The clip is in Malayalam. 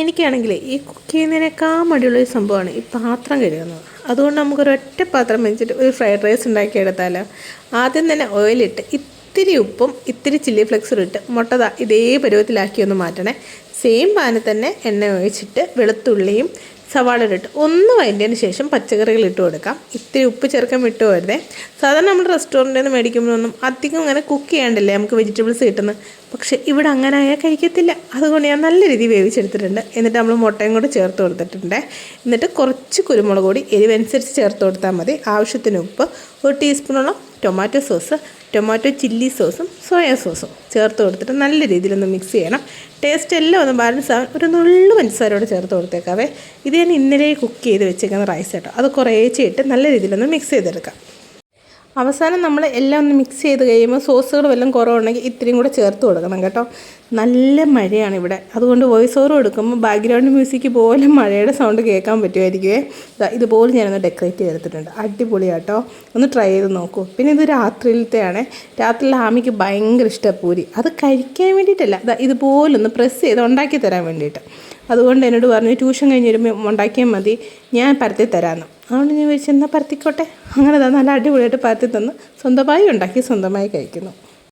എനിക്കാണെങ്കിൽ ഈ കുക്ക് ചെയ്യുന്നതിനേക്കാൾ മടിയുള്ളൊരു സംഭവമാണ് ഈ പാത്രം കഴുകുന്നത്. അതുകൊണ്ട് നമുക്കൊരൊറ്റ പാത്രം വെച്ചിട്ട് ഒരു ഫ്രൈഡ് റൈസ് ഉണ്ടാക്കിയെടുത്താലോ. ആദ്യം തന്നെ ഓയിലിട്ട് ഇത്തിരി ഉപ്പും ഇത്തിരി ചില്ലി ഫ്ലെക്സും ഇട്ട് മുട്ട ഇതേ പരുവത്തിലാക്കി ഒന്ന് മാറ്റണേ. സെയിം പാനിൽ തന്നെ എണ്ണ ഒഴിച്ചിട്ട് വെളുത്തുള്ളിയും സവാള ഇട്ട് ഒന്ന് വഴറ്റിയതിന് ശേഷം പച്ചക്കറികൾ ഇട്ട് കൊടുക്കാം. ഇത്തിരി ഉപ്പ് ചേർക്കാൻ വിട്ടു പോരുതേ. സാധാരണ നമ്മൾ റെസ്റ്റോറൻറ്റിൽ നിന്ന് മേടിക്കുമ്പോഴൊന്നും അധികം അങ്ങനെ കുക്ക് ചെയ്യാണ്ടല്ലേ നമുക്ക് വെജിറ്റബിൾസ് കിട്ടുന്നത്. പക്ഷേ ഇവിടെ അങ്ങനെ ആയാൽ കഴിക്കത്തില്ല. അതുകൊണ്ട് ഞാൻ നല്ല രീതിയിൽ വേവിച്ചെടുത്തിട്ടുണ്ട്. എന്നിട്ട് നമ്മൾ മുട്ടയും കൂടെ ചേർത്ത് കൊടുത്തിട്ടുണ്ട്. എന്നിട്ട് കുറച്ച് കുരുമുളക് പൊടി എരിവനുസരിച്ച് ചേർത്ത് കൊടുത്താൽ മതി. ആവശ്യത്തിന് ഉപ്പ്, 1 ടീസ്പൂണോളം ടൊമാറ്റോ സോസ്, ടൊമാറ്റോ ചില്ലി സോസും സോയാ സോസും ചേർത്ത് കൊടുത്തിട്ട് നല്ല രീതിയിലൊന്ന് മിക്സ് ചെയ്യണം. ടേസ്റ്റ് എല്ലാം ഒന്ന് ബാലൻസ് ആവാൻ ഒരു നുള്ളു പഞ്ചസാരയോടെ ചേർത്ത് കൊടുത്തേക്കാവേ. ഇത് ഞാൻ ഇന്നലെ കുക്ക് ചെയ്ത് വെച്ചേക്കുന്ന റൈസ് കേട്ടോ. അത് കുറേശ്ശെ ഇട്ട് നല്ല രീതിയിലൊന്ന് മിക്സ് ചെയ്തെടുക്കാം. അവസാനം നമ്മൾ എല്ലാം ഒന്ന് മിക്സ് ചെയ്ത് കഴിയുമ്പോൾ സോസുകൾ വല്ലതും കുറവുണ്ടെങ്കിൽ ഇത്രയും കൂടെ ചേർത്ത് കൊടുക്കണം കേട്ടോ. നല്ല മഴയാണ് ഇവിടെ. അതുകൊണ്ട് വോയിസ് ഓവർ കൊടുക്കുമ്പോൾ ബാക്ക്ഗ്രൗണ്ട് മ്യൂസിക് പോലെ മഴയുടെ സൗണ്ട് കേൾക്കാൻ പറ്റുമായിരിക്കുമേ. ഇതുപോലെ ഞാനൊന്ന് ഡെക്കറേറ്റ് ചെയ്തെടുത്തിട്ടുണ്ട്. അടിപൊളിയാട്ടോ. ഒന്ന് ട്രൈ ചെയ്ത് നോക്കൂ. പിന്നെ ഇത് രാത്രിയിലത്തെയാണ്. രാത്രിയിൽ ആമിക്ക് ഭയങ്കര ഇഷ്ടമാണ് പൂരി. അത് കഴിക്കാൻ വേണ്ടിയിട്ടല്ല, ഇതുപോലൊന്ന് പ്രസ് ചെയ്ത് ഉണ്ടാക്കി തരാൻ വേണ്ടിയിട്ട്. അതുകൊണ്ട് എന്നോട് പറഞ്ഞു ട്യൂഷൻ കഴിഞ്ഞ് വരുമ്പോൾ ഉണ്ടാക്കിയാൽ മതി, ഞാൻ പരത്തി തരാമെന്ന്. അതുകൊണ്ട് ഞാൻ വിളിച്ചെന്നാൽ പരത്തിക്കോട്ടെ. അങ്ങനെ നല്ല അടിപൊളിയായിട്ട് പരത്തി തന്ന് സ്വന്തമായി ഉണ്ടാക്കി സ്വന്തമായി കഴിക്കുന്നു.